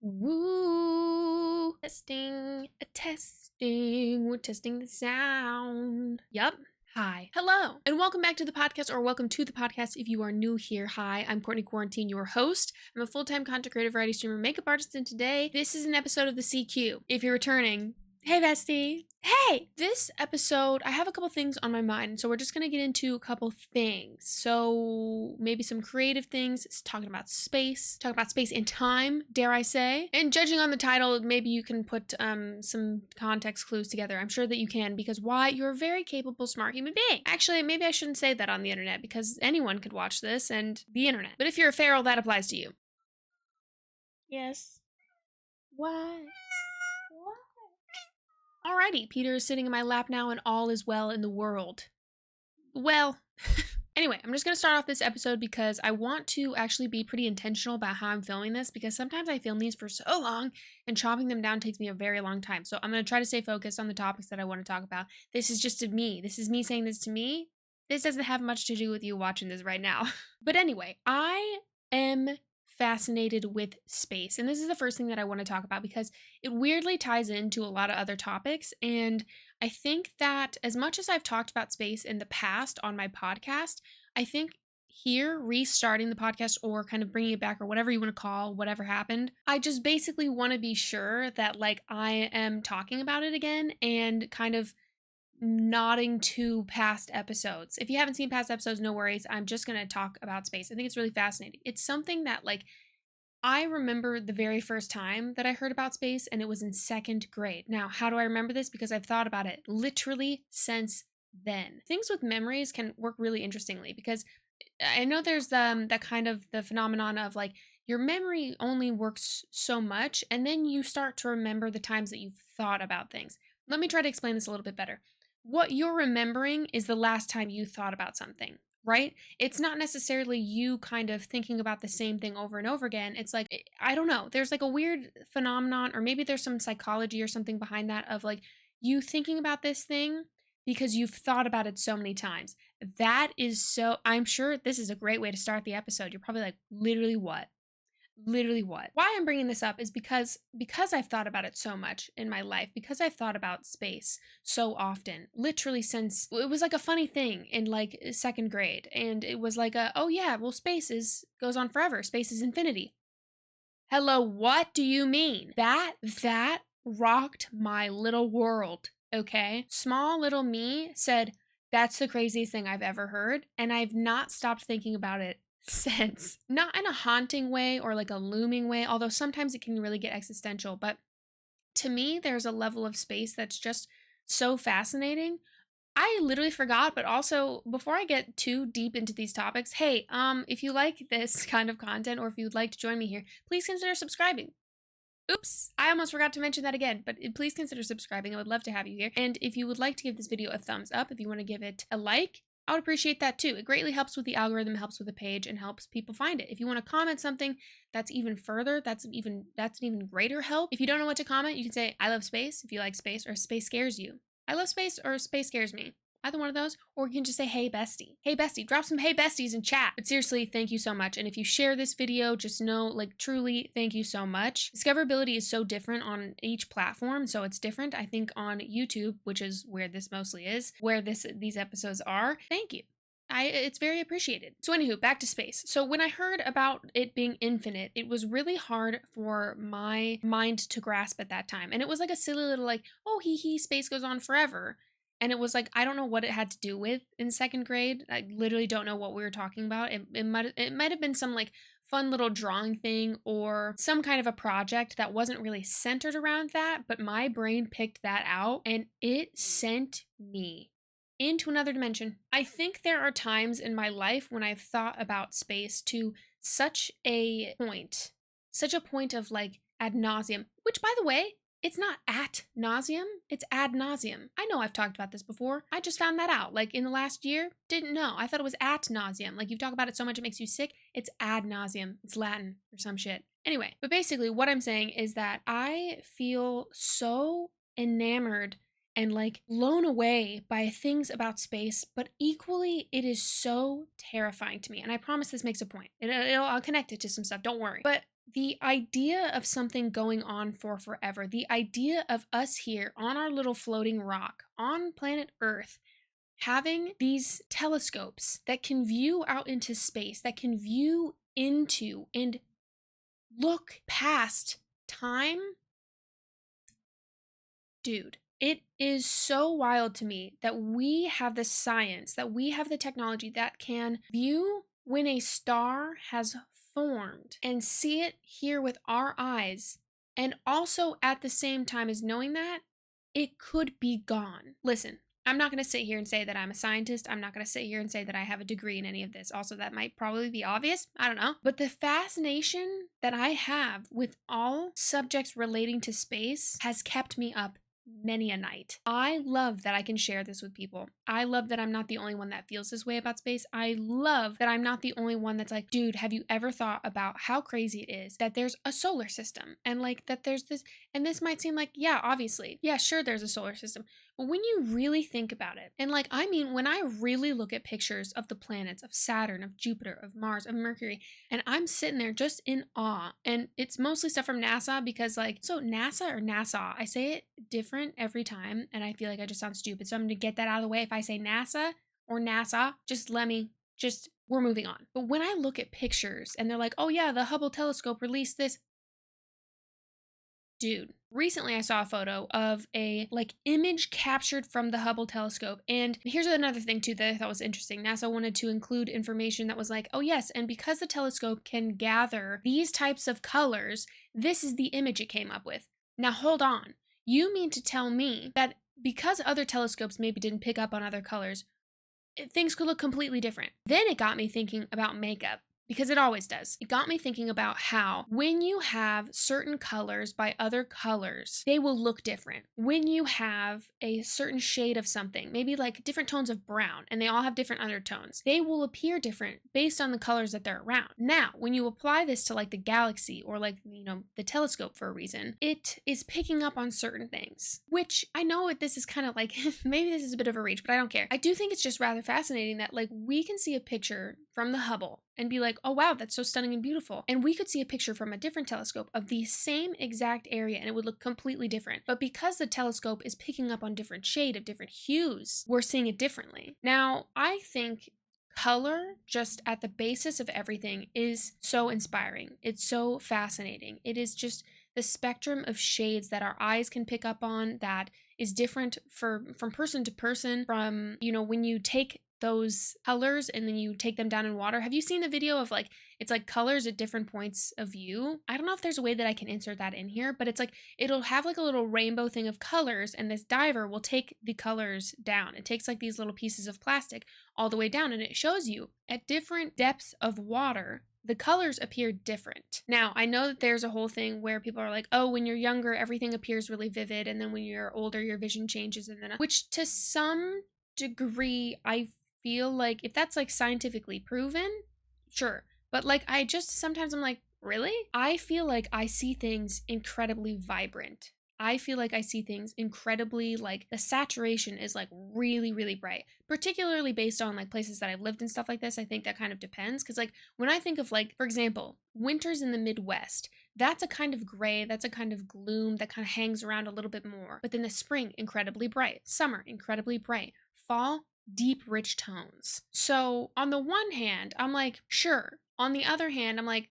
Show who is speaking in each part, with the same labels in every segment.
Speaker 1: Woo! Testing, we're testing the sound. Yup. Hi. Hello. And welcome back to the podcast, or welcome to the podcast if you are new here. Hi, I'm CourtneyQuarantine, your host. I'm a full-time content creator, variety streamer, makeup artist, and today, this is an episode of the CQ. If you're returning, hey bestie. Hey! This episode, I have a couple things on my mind, so we're just gonna get into a couple things. So maybe some creative things, talking about space and time, dare I say. And judging on the title, maybe you can put some context clues together. I'm sure that you can, because why? You're a very capable, smart human being. Actually, maybe I shouldn't say that on the internet, because anyone could watch this and the internet. But if you're a feral, that applies to you. Yes. Why? Alrighty, Peter is sitting in my lap now and all is well in the world. Well, anyway, I'm just going to start off this episode because I want to actually be pretty intentional about how I'm filming this, because sometimes I film these for so long and chopping them down takes me a very long time. So I'm going to try to stay focused on the topics that I want to talk about. This is just me. This is me saying this to me. This doesn't have much to do with you watching this right now. But anyway, I am fascinated with space, and this is the first thing that I want to talk about because it weirdly ties into a lot of other topics. And I think that as much as I've talked about space in the past on my podcast, I think here restarting the podcast or kind of bringing it back or whatever you want to call whatever happened, I just basically want to be sure that like I am talking about it again and kind of nodding to past episodes. If you haven't seen past episodes, no worries. I'm just going to talk about space. I think it's really fascinating. It's something that like I remember the very first time that I heard about space, and it was in second grade. Now, how do I remember this? Because I've thought about it literally since then. Things with memories can work really interestingly, because I know there's that kind of the phenomenon of like your memory only works so much, and then you start to remember the times that you've thought about things. Let me try to explain this a little bit better. What you're remembering is the last time you thought about something, right? It's not necessarily you kind of thinking about the same thing over and over again. It's like, I don't know, there's like a weird phenomenon, or maybe there's some psychology or something behind that of like you thinking about this thing because you've thought about it so many times. That is so, I'm sure this is a great way to start the episode. You're probably like, literally what? Literally what? Why I'm bringing this up is because I've thought about it so much in my life, because I've thought about space so often, literally since it was like a funny thing in like second grade, and it was like oh yeah, well space goes on forever, space is infinity. Hello, what do you mean? That rocked my little world, okay? Small little me said, that's the craziest thing I've ever heard, and I've not stopped thinking about it since. Not in a haunting way or like a looming way, although sometimes it can really get existential, but to me there's a level of space that's just so fascinating. I literally forgot, but also before I get too deep into these topics, hey, if you like this kind of content, or if you'd like to join me here, please consider subscribing. Oops, I almost forgot to mention that again, but please consider subscribing. I would love to have you here. And if you would like to give this video a thumbs up, if you want to give it a like, I would appreciate that too. It greatly helps with the algorithm, helps with the page, and helps people find it. If you want to comment something, that's even further. That's an even greater help. If you don't know what to comment, you can say, I love space, if you like space, or space scares you. I love space, or space scares me. Either one of those, or you can just say, hey bestie. Hey bestie, drop some hey besties in chat. But seriously, thank you so much. And if you share this video, just know, like truly, thank you so much. Discoverability is so different on each platform, so it's different. I think on YouTube, which is where this mostly is, where these episodes are, thank you. It's very appreciated. So anywho, back to space. So when I heard about it being infinite, it was really hard for my mind to grasp at that time. And it was like a silly little like, oh, space goes on forever. And it was like, I don't know what it had to do with in second grade. I literally don't know what we were talking about. It might have been some like fun little drawing thing or some kind of a project that wasn't really centered around that, but my brain picked that out and it sent me into another dimension. I think there are times in my life when I've thought about space to such a point of like ad nauseum, which by the way, it's not at nauseum, it's ad nauseum. I know I've talked about this before. I just found that out like in the last year. Didn't know. I thought it was at nauseum. Like you talk about it so much it makes you sick. It's ad nauseum. It's Latin or some shit. Anyway, but basically what I'm saying is that I feel so enamored and like blown away by things about space, but equally it is so terrifying to me. And I promise this makes a point. I'll connect it to some stuff, don't worry. But the idea of something going on for forever, the idea of us here on our little floating rock on planet Earth, having these telescopes that can view out into space, that can view into and look past time. Dude, it is so wild to me that we have the science, that we have the technology that can view when a star has formed and see it here with our eyes, and also at the same time as knowing that it could be gone. Listen, I'm not going to sit here and say that I'm a scientist. I'm not going to sit here and say that I have a degree in any of this. Also, that might probably be obvious. I don't know. But the fascination that I have with all subjects relating to space has kept me up many a night. I love that I can share this with people. I love that I'm not the only one that feels this way about space. I love that I'm not the only one that's like, dude, have you ever thought about how crazy it is that there's a solar system and like that there's this, and this might seem like, yeah, obviously, yeah, sure, there's a solar system. But when you really think about it, and like, I mean, when I really look at pictures of the planets, of Saturn, of Jupiter, of Mars, of Mercury, and I'm sitting there just in awe, and it's mostly stuff from NASA because like, so NASA or NASA, I say it different every time, and I feel like I just sound stupid. So I'm gonna get that out of the way. If I say NASA or NASA, we're moving on. But when I look at pictures and they're like, oh yeah, the Hubble telescope released this. Dude, recently I saw a photo of a like image captured from the Hubble telescope. And here's another thing too that I thought was interesting. NASA wanted to include information that was like, oh yes, and because the telescope can gather these types of colors, this is the image it came up with. Now hold on. You mean to tell me that because other telescopes maybe didn't pick up on other colors, things could look completely different? Then it got me thinking about makeup. Because it always does. It got me thinking about how when you have certain colors by other colors, they will look different. When you have a certain shade of something, maybe like different tones of brown, and they all have different undertones, they will appear different based on the colors that they're around. Now, when you apply this to like the galaxy or like, you know, the telescope for a reason, it is picking up on certain things, which I know this is kind of like, maybe this is a bit of a reach, but I don't care. I do think it's just rather fascinating that like we can see a picture from the Hubble and be like, oh wow, that's so stunning and beautiful. And we could see a picture from a different telescope of the same exact area and it would look completely different. But because the telescope is picking up on different shade of different hues, we're seeing it differently. Now, I think color, just at the basis of everything, is so inspiring. It's so fascinating. It is just the spectrum of shades that our eyes can pick up on that is different from person to person. From, you know, when you take those colors and then you take them down in water. Have you seen the video of like, it's like colors at different points of view? I don't know if there's a way that I can insert that in here, but it's like, it'll have like a little rainbow thing of colors and this diver will take the colors down. It takes like these little pieces of plastic all the way down and it shows you at different depths of water, the colors appear different. Now, I know that there's a whole thing where people are like, oh, when you're younger, everything appears really vivid. And then when you're older, your vision changes. And then, which to some degree, I feel like if that's like scientifically proven, sure. But like, I just sometimes I'm like, really? I feel like I see things incredibly vibrant. I feel like I see things incredibly, like the saturation is like really, really bright, particularly based on like places that I've lived and stuff like this. I think that kind of depends. Cause like when I think of like, for example, winters in the Midwest, that's a kind of gray, that's a kind of gloom that kind of hangs around a little bit more. But then the spring, incredibly bright, summer, incredibly bright, fall, deep, rich tones. So on the one hand, I'm like, sure. On the other hand, I'm like,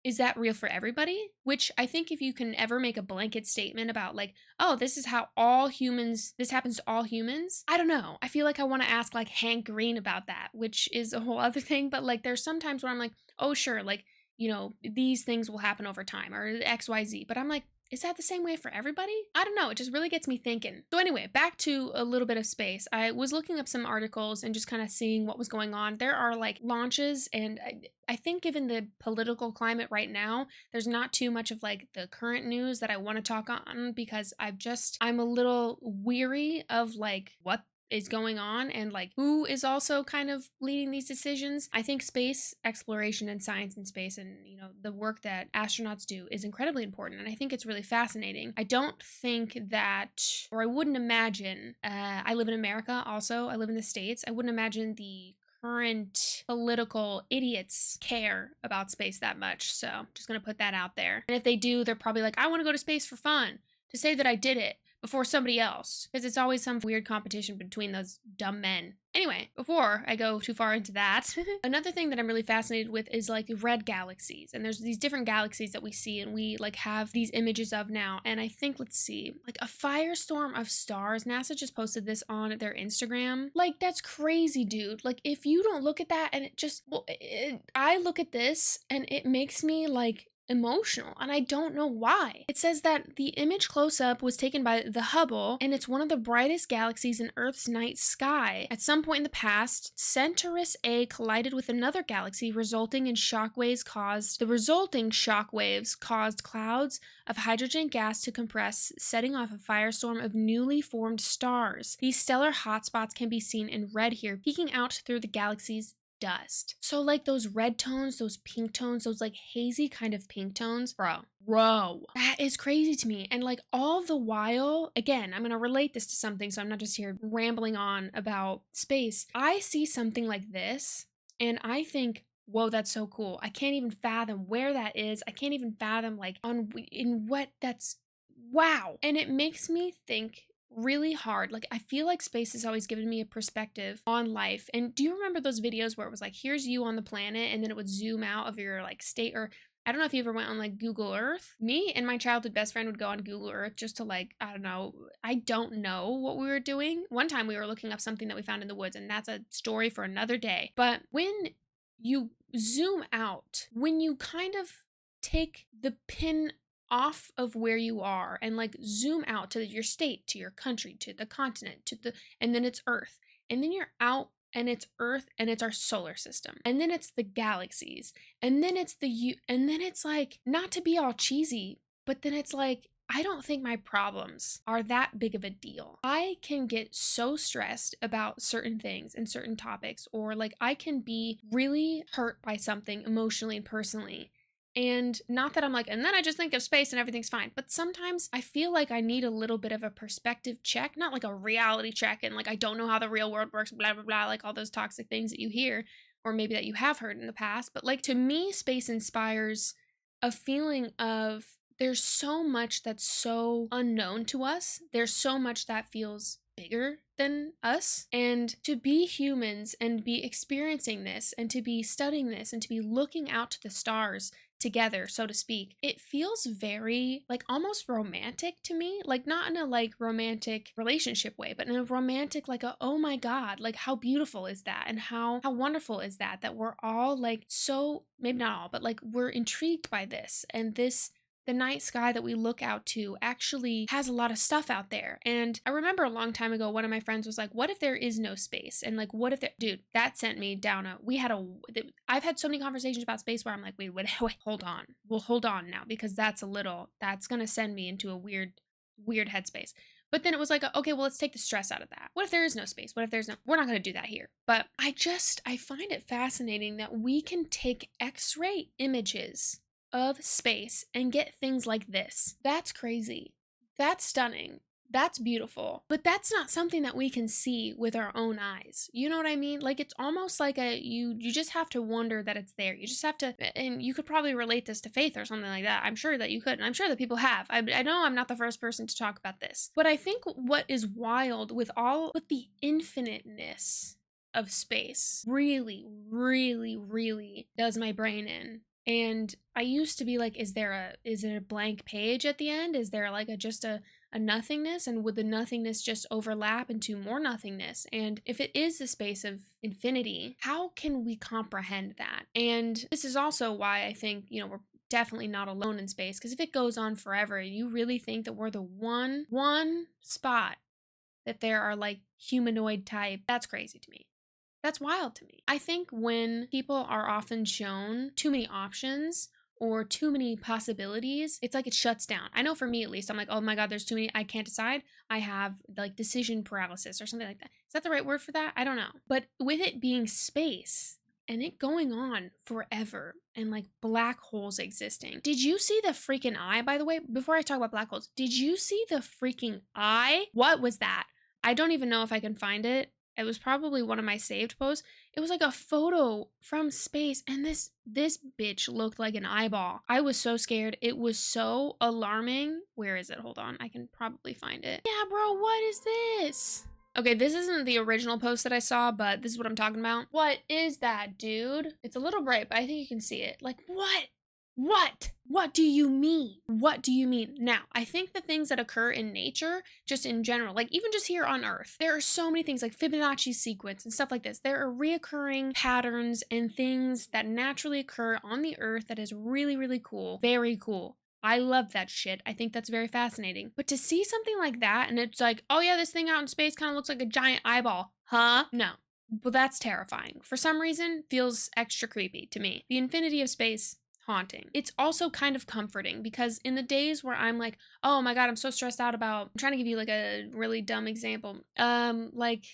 Speaker 1: is that real for everybody? Which I think if you can ever make a blanket statement about like, oh, this is how this happens to all humans. I don't know. I feel like I want to ask like Hank Green about that, which is a whole other thing. But like, there's sometimes where I'm like, oh, sure. Like, you know, these things will happen over time or XYZ. But I'm like, is that the same way for everybody? I don't know. It just really gets me thinking. So anyway, back to a little bit of space. I was looking up some articles and just kind of seeing what was going on. There are like launches, and I think given the political climate right now, there's not too much of like the current news that I want to talk on because I'm a little weary of like what is going on and like who is also kind of leading these decisions. I think space exploration and science in space and, you know, the work that astronauts do is incredibly important. And I think it's really fascinating. I don't think that, or I wouldn't imagine, I live in America also, I live in the States. I wouldn't imagine the current political idiots care about space that much. So I'm just gonna put that out there. And if they do, they're probably like, I want to go to space for fun, to say that I did it before somebody else, because it's always some weird competition between those dumb men. Anyway, before I go too far into that, another thing that I'm really fascinated with is like red galaxies. And there's these different galaxies that we see and we like have these images of now. And I think, let's see, like a firestorm of stars. NASA just posted this on their Instagram. Like, that's crazy, dude. Like, if you don't look at that and it just, well, I look at this and it makes me like emotional, and I don't know why. It says that the image close-up was taken by the Hubble, and it's one of the brightest galaxies in Earth's night sky. At some point in the past, Centaurus A collided with another galaxy, resulting shockwaves caused clouds of hydrogen gas to compress, setting off a firestorm of newly formed stars. These stellar hotspots can be seen in red here, peeking out through the galaxy's dust. So like those red tones, those pink tones, those like hazy kind of pink tones, bro, that is crazy to me. And like all the while, again, I'm gonna relate this to something, so I'm not just here rambling on about space. I see something like this and I think, whoa, that's so cool. I can't even fathom where that is. I can't even fathom like in what that's, wow. And it makes me think really hard. Like, I feel like space has always given me a perspective on life. And do you remember those videos where it was like, here's you on the planet, and then it would zoom out of your like state, or I don't know if you ever went on like Google Earth. Me and my childhood best friend would go on Google Earth just to like, I don't know what we were doing. One time we were looking up something that we found in the woods, and that's a story for another day. But when you zoom out, when you kind of take the pin off of where you are and like zoom out to your state, to your country, to the continent, and then it's Earth, and then you're out and it's Earth and it's our solar system, and then it's the galaxies, and then it's and then it's like, not to be all cheesy, but then it's like, I don't think my problems are that big of a deal. I can get so stressed about certain things and certain topics, or like I can be really hurt by something emotionally and personally. And not that I'm like, and then I just think of space and everything's fine. But sometimes I feel like I need a little bit of a perspective check, not like a reality check. And like, I don't know how the real world works, blah, blah, blah, like all those toxic things that you hear, or maybe that you have heard in the past. But like, to me, space inspires a feeling of there's so much that's so unknown to us. There's so much that feels bigger than us, and to be humans and be experiencing this and to be studying this and to be looking out to the stars together, so to speak, it feels very like almost romantic to me. Like, not in a like romantic relationship way, but in a romantic like a, oh my god, like how beautiful is that, and how wonderful is that we're all like, so maybe not all, but like we're intrigued by this, and this, the night sky that we look out to actually has a lot of stuff out there. And I remember a long time ago, one of my friends was like, what if there is no space? And like, what if there, dude, that sent me down I've had so many conversations about space where I'm like, wait, hold on. We'll hold on now, because that's going to send me into a weird headspace. But then it was like, okay, well, let's take the stress out of that. What if there is no space? What if we're not going to do that here. But I find it fascinating that we can take X-ray images of space and get things like this. That's crazy. That's stunning. That's beautiful. But that's not something that we can see with our own eyes. You know what I mean? Like, it's almost like you just have to wonder that it's there. You just have to, and you could probably relate this to faith or something like that. I'm sure that you could, and I'm sure that people have. I know I'm not the first person to talk about this. But I think what is wild with the infiniteness of space really, really, really does my brain in. And I used to be like, is it a blank page at the end? Is there like just a nothingness? And would the nothingness just overlap into more nothingness? And if it is the space of infinity, how can we comprehend that? And this is also why I think, we're definitely not alone in space, because if it goes on forever, you really think that we're the one spot that there are like humanoid type, that's crazy to me. That's wild to me. I think when people are often shown too many options or too many possibilities, it's like it shuts down. I know for me at least, I'm like, oh my god, there's too many, I can't decide. I have like decision paralysis or something like that. Is that the right word for that? I don't know. But with it being space and it going on forever and like black holes existing. Did you see the freaking eye, by the way? Before I talk about black holes, did you see the freaking eye? What was that? I don't even know if I can find it It was probably one of my saved posts. It was like a photo from space, and this bitch looked like an eyeball. I was so scared. It was so alarming. Where is it? Hold on. I can probably find it. Yeah, bro, what is this? Okay, this isn't the original post that I saw, but this is what I'm talking about. What is that, dude? It's a little bright, but I think you can see it. Like, what? What do you mean? What do you mean? Now, I think the things that occur in nature, just in general, like even just here on Earth, there are so many things like Fibonacci sequence and stuff like this. There are reoccurring patterns and things that naturally occur on the Earth that is really, really cool. Very cool. I love that shit. I think that's very fascinating. But to see something like that and it's like, oh yeah, this thing out in space kind of looks like a giant eyeball. Huh? No. But that's terrifying. For some reason, feels extra creepy to me. The infinity of space, haunting. It's also kind of comforting because in the days where I'm like, oh my God, I'm so stressed out about, I'm trying to give you like a really dumb example. Like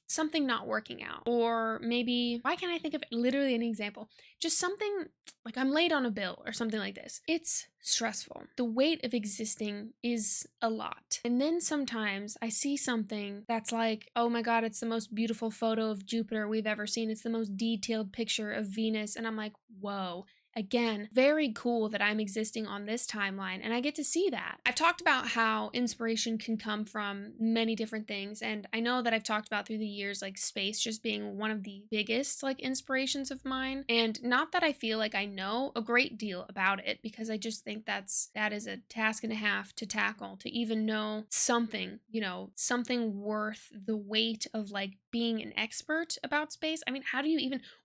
Speaker 1: something not working out, or maybe, why can't I think of literally an example? Just something like I'm late on a bill or something like this. It's stressful. The weight of existing is a lot. And then sometimes I see something that's like, oh my God, it's the most beautiful photo of Jupiter we've ever seen. It's the most detailed picture of Venus. And I'm like, whoa. Again, very cool that I'm existing on this timeline and I get to see that. I've talked about how inspiration can come from many different things, and I know that I've talked about through the years like space just being one of the biggest like inspirations of mine, and not that I feel like I know a great deal about it, because I just think that is a task and a half to tackle, to even know something, you know, something worth the weight of like being an expert about space. I mean,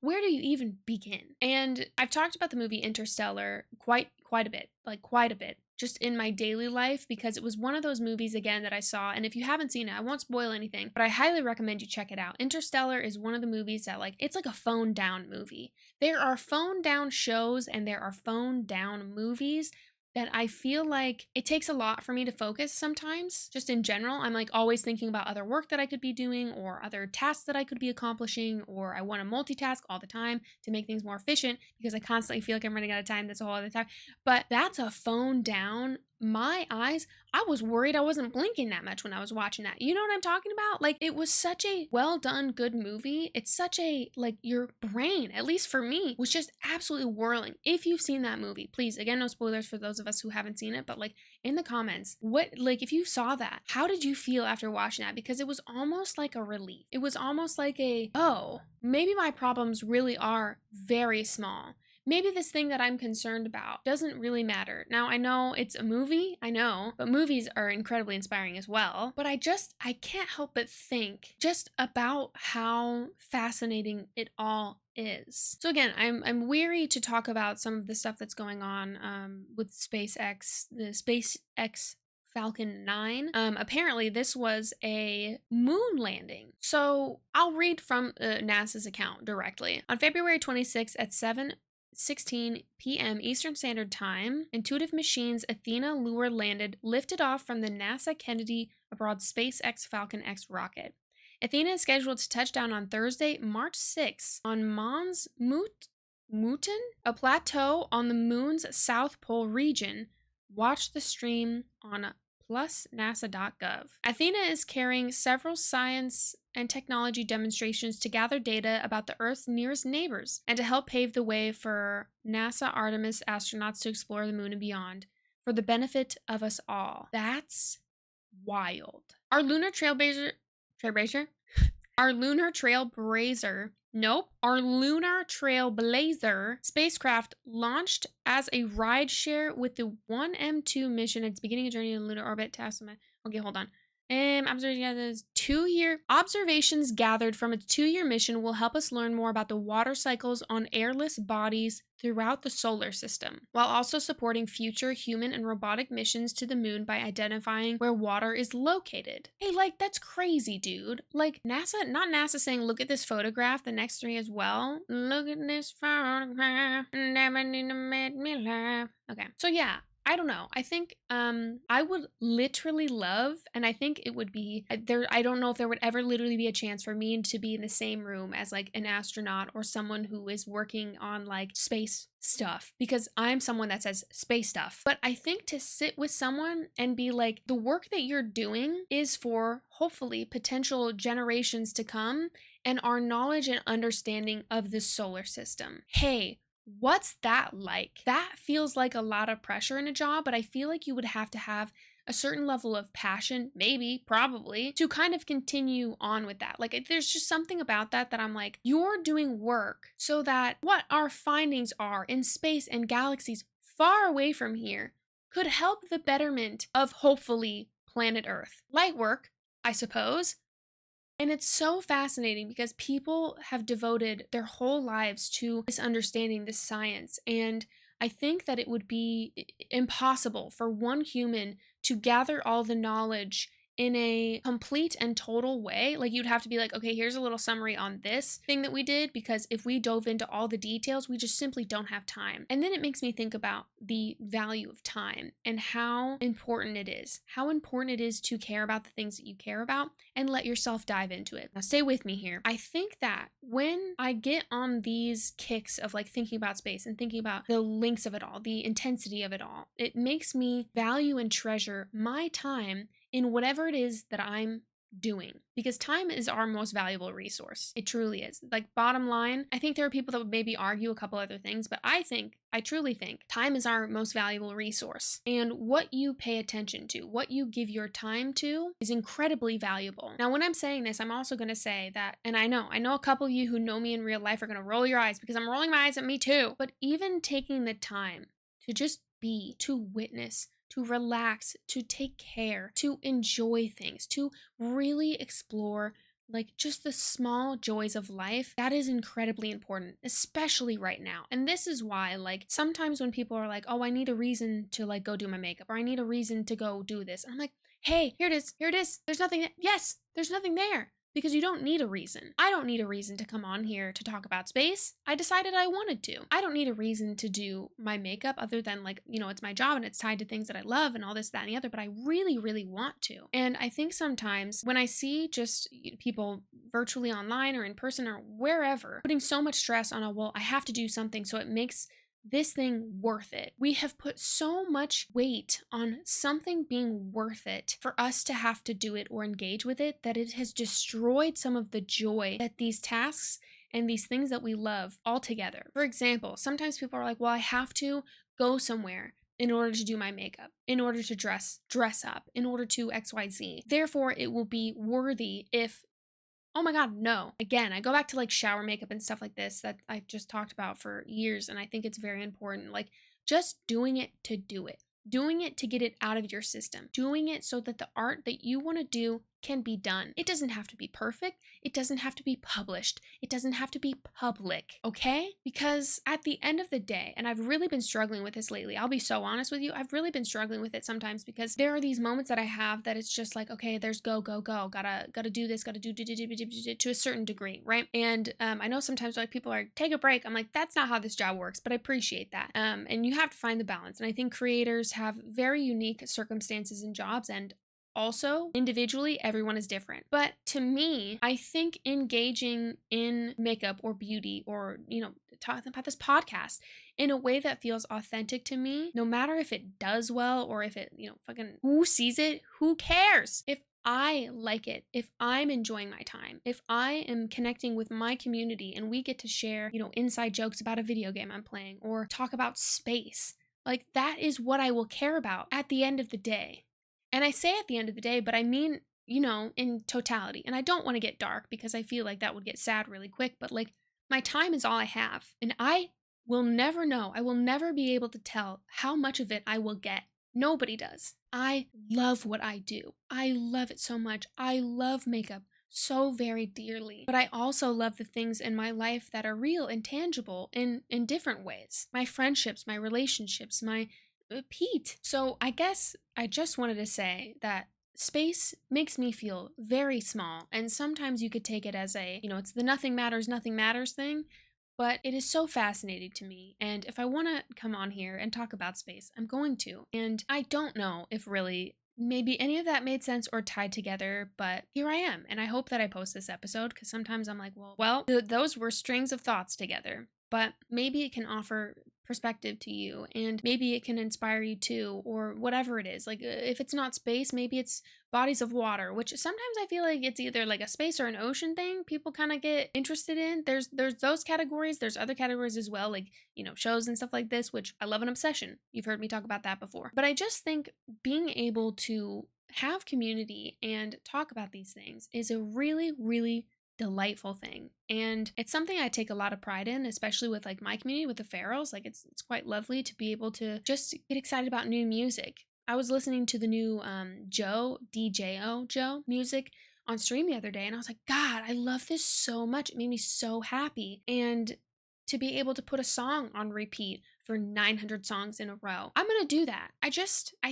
Speaker 1: where do you even begin? And I've talked about the movie Interstellar quite a bit, just in my daily life, because it was one of those movies again that I saw, and if you haven't seen it, I won't spoil anything, but I highly recommend you check it out. Interstellar is one of the movies that like, it's like a phone down movie. There are phone down shows and there are phone down movies that I feel like it takes a lot for me to focus sometimes. Just in general, I'm like always thinking about other work that I could be doing or other tasks that I could be accomplishing, or I want to multitask all the time to make things more efficient because I constantly feel like I'm running out of time. That's a whole other time. But that's a phone down. My eyes, I was worried I wasn't blinking that much when I was watching that. You know what I'm talking about? Like, it was such a well done, good movie. It's such a, like, your brain, at least for me, was just absolutely whirling. If you've seen that movie, please, again, no spoilers for those of us who haven't seen it, but like in the comments, if you saw that, how did you feel after watching that? Because it was almost like a relief. It was almost like oh, maybe my problems really are very small. Maybe this thing that I'm concerned about doesn't really matter. Now, I know it's a movie, I know, but movies are incredibly inspiring as well. But I can't help but think just about how fascinating it all is. So again, I'm weary to talk about some of the stuff that's going on with SpaceX, the SpaceX Falcon 9. Apparently this was a moon landing. So I'll read from NASA's account directly. On February 26th at 7:16 p.m. Eastern Standard Time, Intuitive Machines Athena lunar landed, lifted off from the NASA Kennedy aboard SpaceX Falcon X rocket. Athena is scheduled to touch down on Thursday, March 6 on Mons Mouton, a plateau on the moon's south pole region. Watch the stream on plusnasa.gov. Athena is carrying several science and technology demonstrations to gather data about the Earth's nearest neighbors and to help pave the way for NASA Artemis astronauts to explore the moon and beyond for the benefit of us all. That's wild. Our lunar trailblazer spacecraft launched as a rideshare with the 1M2 mission at its beginning of journey in lunar orbit. Okay, hold on. Observations gathered from its 2-year mission will help us learn more about the water cycles on airless bodies throughout the solar system, while also supporting future human and robotic missions to the moon by identifying where water is located. Hey, like, that's crazy, dude. Like, not NASA saying, look at this photograph, the next 3 as well. Look at this photograph, never need to make me laugh. Okay, so yeah, I don't know. I think I would literally love, and I think it would be there. I don't know if there would ever literally be a chance for me to be in the same room as like an astronaut or someone who is working on like space stuff, because I'm someone that says space stuff. But I think to sit with someone and be like, the work that you're doing is for hopefully potential generations to come and our knowledge and understanding of the solar system. Hey, what's that like? That feels like a lot of pressure in a job, but I feel like you would have to have a certain level of passion, maybe, probably, to kind of continue on with that. Like, there's just something about that I'm like, you're doing work so that what our findings are in space and galaxies far away from here could help the betterment of hopefully planet Earth. Light work, I suppose. And it's so fascinating because people have devoted their whole lives to this understanding, this science. And I think that it would be impossible for one human to gather all the knowledge in a complete and total way. Like, you'd have to be like, okay, here's a little summary on this thing that we did, because if we dove into all the details, we just simply don't have time. And then it makes me think about the value of time and how important it is to care about the things that you care about and let yourself dive into it. Now, stay with me here. I think that when I get on these kicks of like thinking about space and thinking about the links of it all, the intensity of it all, it makes me value and treasure my time in whatever it is that I'm doing, because time is our most valuable resource. It truly is. Like, bottom line, I think there are people that would maybe argue a couple other things, but I truly think time is our most valuable resource. And what you pay attention to, what you give your time to, is incredibly valuable. Now, when I'm saying this, I'm also going to say that, and I know a couple of you who know me in real life are going to roll your eyes, because I'm rolling my eyes at me too. But even taking the time to just be, to witness, to relax, to take care, to enjoy things, to really explore like just the small joys of life, that is incredibly important, especially right now. And this is why, like, sometimes when people are like, oh, I need a reason to like go do my makeup, or I need a reason to go do this, and I'm like, hey, here it is. There's nothing. Yes, there's nothing there. Because you don't need a reason. I don't need a reason to come on here to talk about space. I decided I wanted to. I don't need a reason to do my makeup other than like, it's my job and it's tied to things that I love and all this, that, and the other, but I really, really want to. And I think sometimes when I see just people virtually online or in person or wherever putting so much stress on I have to do something so it makes this thing worth it. We have put so much weight on something being worth it for us to have to do it or engage with it, that it has destroyed some of the joy that these tasks and these things that we love altogether. For example, sometimes people are like, well, I have to go somewhere in order to do my makeup, in order to dress up, in order to XYZ. Therefore, it will be worthy if, oh my God, no. Again, I go back to like shower makeup and stuff like this that I've just talked about for years, and I think it's very important. Like, just doing it to do it. Doing it to get it out of your system. Doing it so that the art that you want to do can be done. It doesn't have to be perfect. It doesn't have to be published. It doesn't have to be public, okay? Because at the end of the day, and I've really been struggling with this lately, I'll be so honest with you, I've really been struggling with it sometimes, because there are these moments that I have that it's just like, okay, there's go. Gotta do this, gotta do to a certain degree, right? And I know sometimes like people are, take a break. I'm like, that's not how this job works, but I appreciate that. And you have to find the balance. And I think creators have very unique circumstances and jobs, and also, individually, everyone is different. But to me, I think engaging in makeup or beauty or, talking about this podcast in a way that feels authentic to me, no matter if it does well or if it, fucking who sees it, who cares? If I like it, if I'm enjoying my time, if I am connecting with my community and we get to share, inside jokes about a video game I'm playing or talk about space, like, that is what I will care about at the end of the day. And I say at the end of the day, but I mean, in totality. And I don't want to get dark because I feel like that would get sad really quick. But like, my time is all I have. And I will never know. I will never be able to tell how much of it I will get. Nobody does. I love what I do. I love it so much. I love makeup so very dearly. But I also love the things in my life that are real and tangible in different ways. My friendships, my relationships, my Pete. So I guess I just wanted to say that space makes me feel very small, and sometimes you could take it as a, it's the nothing matters thing, but it is so fascinating to me. And if I want to come on here and talk about space, I'm going to. And I don't know if really maybe any of that made sense or tied together, but here I am. And I hope that I post this episode because sometimes I'm like, those were strings of thoughts together. But maybe it can offer perspective to you, and maybe it can inspire you too, or whatever it is. Like if it's not space, maybe it's bodies of water, which sometimes I feel like it's either like a space or an ocean thing people kind of get interested in. There's those categories. There's other categories as well, like, you know, shows and stuff like this, which I love an obsession. You've heard me talk about that before. But I just think being able to have community and talk about these things is a really, really delightful thing, and it's something I take a lot of pride in, especially with like my community with the Ferals. Like it's quite lovely to be able to just get excited about new music. I was listening to the new Joe music on stream the other day, and I was like, God, I love this so much. It made me so happy. And to be able to put a song on repeat for 900 songs in a row, I'm gonna do that. I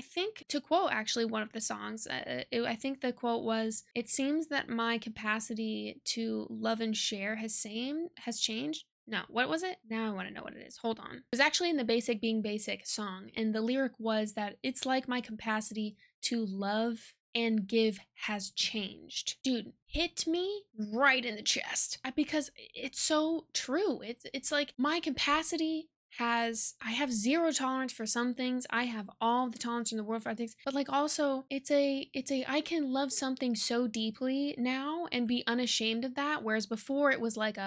Speaker 1: think, to quote actually one of the songs, I think the quote was, "It seems that my capacity to love and share has changed." No, what was it? Now I want to know what it is. Hold on. It was actually in the Basic Being Basic song, and the lyric was that it's like my capacity to love and give has changed. Dude, hit me right in the chest, because it's so true. It's like my capacity I have zero tolerance for some things. I have all the tolerance in the world for other things. But like also it's a I can love something so deeply now and be unashamed of that. Whereas before it was like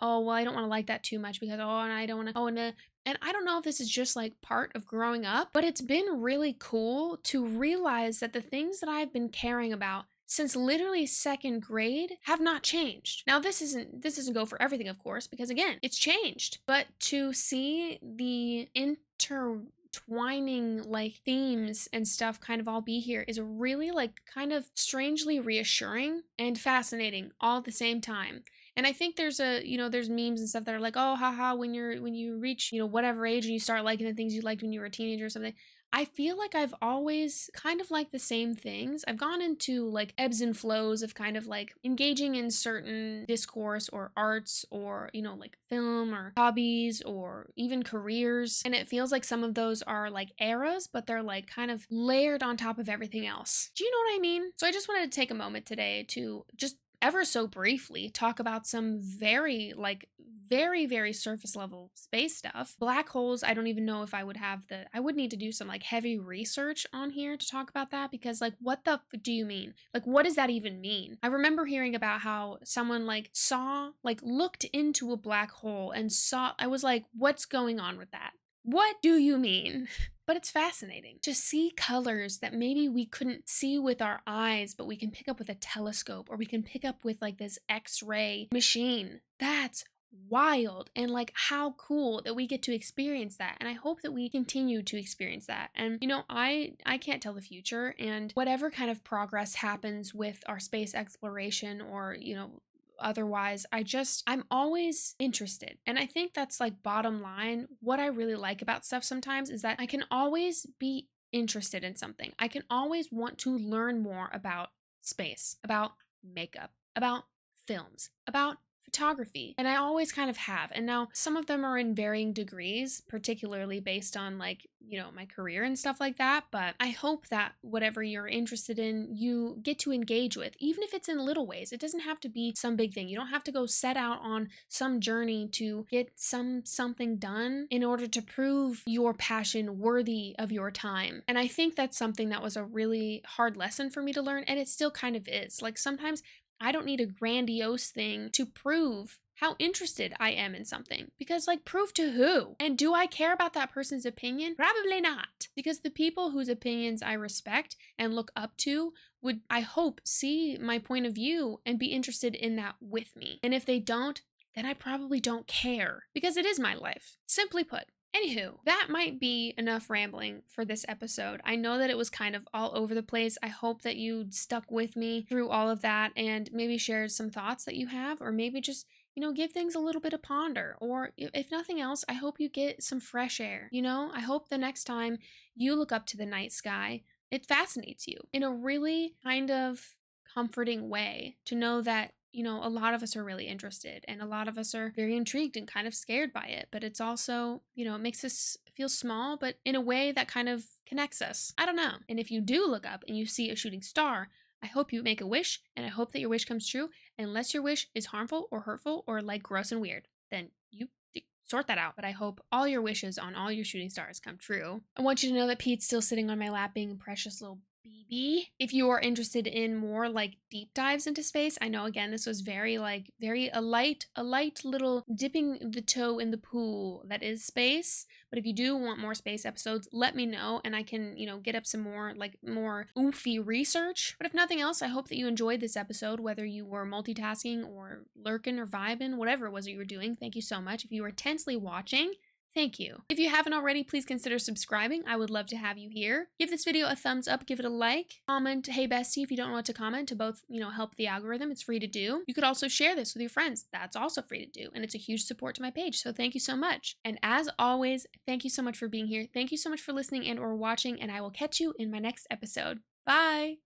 Speaker 1: oh, well, I don't want to like that too much because, oh, and I don't want to, oh, and I don't know if this is just like part of growing up, but it's been really cool to realize that the things that I've been caring about since literally second grade have not changed. Now this doesn't go for everything, of course, because again, it's changed. But to see the intertwining like themes and stuff kind of all be here is really like kind of strangely reassuring and fascinating all at the same time. And I think there's there's memes and stuff that are like, oh, haha, when you reach, whatever age and you start liking the things you liked when you were a teenager or something. I feel like I've always kind of liked the same things. I've gone into like ebbs and flows of kind of like engaging in certain discourse or arts or, like film or hobbies or even careers. And it feels like some of those are like eras, but they're like kind of layered on top of everything else. Do you know what I mean? So I just wanted to take a moment today to just ever so briefly talk about some very very surface level space stuff. Black holes, I don't even know if I would need to do some like heavy research on here to talk about that, because like what the do you mean? Like what does that even mean? I remember hearing about how someone looked into a black hole and I was like, what's going on with that? What do you mean? But it's fascinating to see colors that maybe we couldn't see with our eyes, but we can pick up with a telescope, or we can pick up with like this X-ray machine. That's wild. And like how cool that we get to experience that. And I hope that we continue to experience that. And I can't tell the future, and whatever kind of progress happens with our space exploration or otherwise, I'm always interested. And I think that's like bottom line. What I really like about stuff sometimes is that I can always be interested in something. I can always want to learn more about space, about makeup, about films, about photography. And I always kind of have. And now some of them are in varying degrees, particularly based on like, my career and stuff like that. But I hope that whatever you're interested in, you get to engage with, even if it's in little ways. It doesn't have to be some big thing. You don't have to go set out on some journey to get something done in order to prove your passion worthy of your time. And I think that's something that was a really hard lesson for me to learn. And it still kind of is. Like sometimes I don't need a grandiose thing to prove how interested I am in something. Because like, prove to who? And do I care about that person's opinion? Probably not. Because the people whose opinions I respect and look up to would, I hope, see my point of view and be interested in that with me. And if they don't, then I probably don't care. Because it is my life. Simply put. Anywho, that might be enough rambling for this episode. I know that it was kind of all over the place. I hope that you stuck with me through all of that and maybe shared some thoughts that you have, or maybe just, give things a little bit of ponder. Or if nothing else, I hope you get some fresh air. I hope the next time you look up to the night sky, it fascinates you in a really kind of comforting way to know that you know, a lot of us are really interested and a lot of us are very intrigued and kind of scared by it. But it's also, you know, it makes us feel small, but in a way that kind of connects us. I don't know. And if you do look up and you see a shooting star, I hope you make a wish, and I hope that your wish comes true, unless your wish is harmful or hurtful or like gross and weird. Then you sort that out. But I hope all your wishes on all your shooting stars come true. I want you to know that Pete's still sitting on my lap being a precious little baby. If you are interested in more like deep dives into space, I know again this was very a light little dipping the toe in the pool that is space. But if you do want more space episodes, let me know and I can, you know, get up some more more oofy research. But if nothing else, I hope that you enjoyed this episode, whether you were multitasking or lurking or vibing, whatever it was that you were doing. Thank you so much. If you were intensely watching, thank you. If you haven't already, please consider subscribing. I would love to have you here. Give this video a thumbs up, give it a like, comment, hey bestie, if you don't know what to comment, to both, you know, help the algorithm. It's free to do. You could also share this with your friends. That's also free to do. And it's a huge support to my page. So thank you so much. And as always, thank you so much for being here. Thank you so much for listening and or watching, and I will catch you in my next episode. Bye.